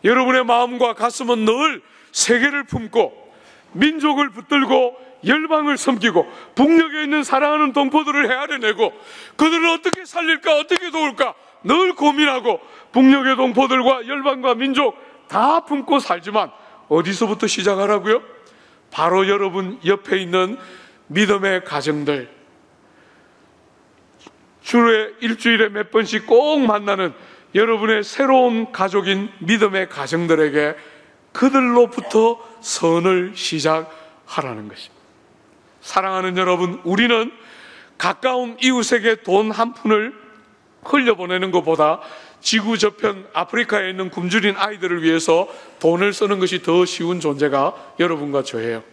여러분의 마음과 가슴은 늘 세계를 품고 민족을 붙들고 열방을 섬기고 북녘에 있는 사랑하는 동포들을 헤아려내고 그들을 어떻게 살릴까, 어떻게 도울까 늘 고민하고 북녘의 동포들과 열방과 민족 다 품고 살지만 어디서부터 시작하라고요? 바로 여러분 옆에 있는 믿음의 가정들, 주에 일주일에 몇 번씩 꼭 만나는 여러분의 새로운 가족인 믿음의 가정들에게 그들로부터 선을 시작하라는 것입니다. 사랑하는 여러분, 우리는 가까운 이웃에게 돈 한 푼을 흘려보내는 것보다 지구 저편 아프리카에 있는 굶주린 아이들을 위해서 돈을 쓰는 것이 더 쉬운 존재가 여러분과 저예요.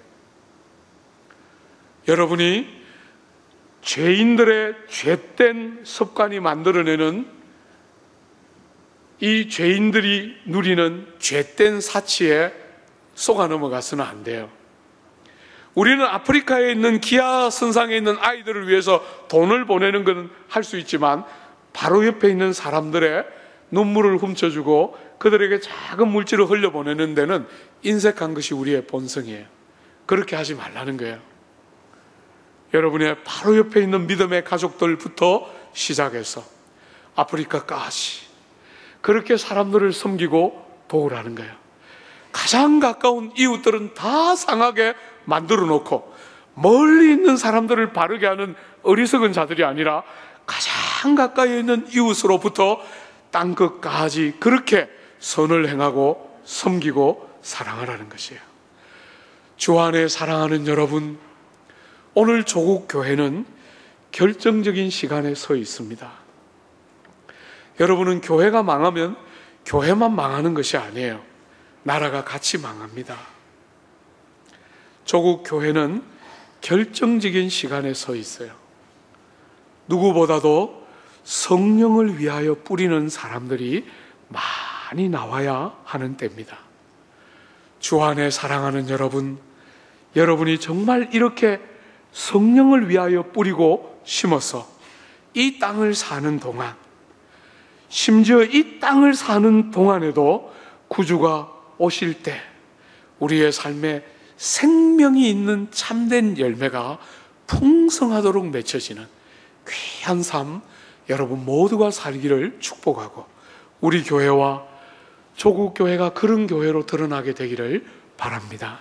여러분이 죄인들의 죄된 습관이 만들어내는 이 죄인들이 누리는 죄된 사치에 속아 넘어가서는 안 돼요. 우리는 아프리카에 있는 기아 선상에 있는 아이들을 위해서 돈을 보내는 것은 할 수 있지만 바로 옆에 있는 사람들의 눈물을 훔쳐주고 그들에게 작은 물질을 흘려보내는 데는 인색한 것이 우리의 본성이에요. 그렇게 하지 말라는 거예요. 여러분의 바로 옆에 있는 믿음의 가족들부터 시작해서 아프리카까지 그렇게 사람들을 섬기고 도우라는 거예요. 가장 가까운 이웃들은 다 상하게 만들어 놓고 멀리 있는 사람들을 바르게 하는 어리석은 자들이 아니라 가장 가까이 있는 이웃으로부터 땅끝까지 그렇게 선을 행하고 섬기고 사랑하라는 것이에요. 주 안에 사랑하는 여러분, 오늘 조국 교회는 결정적인 시간에 서 있습니다. 여러분은 교회가 망하면 교회만 망하는 것이 아니에요. 나라가 같이 망합니다. 조국 교회는 결정적인 시간에 서 있어요. 누구보다도 성령을 위하여 뿌리는 사람들이 많이 나와야 하는 때입니다. 주 안에 사랑하는 여러분, 여러분이 정말 이렇게 성령을 위하여 뿌리고 심어서 이 땅을 사는 동안, 심지어 이 땅을 사는 동안에도 구주가 오실 때 우리의 삶에 생명이 있는 참된 열매가 풍성하도록 맺혀지는 귀한 삶, 여러분 모두가 살기를 축복하고 우리 교회와 조국 교회가 그런 교회로 드러나게 되기를 바랍니다.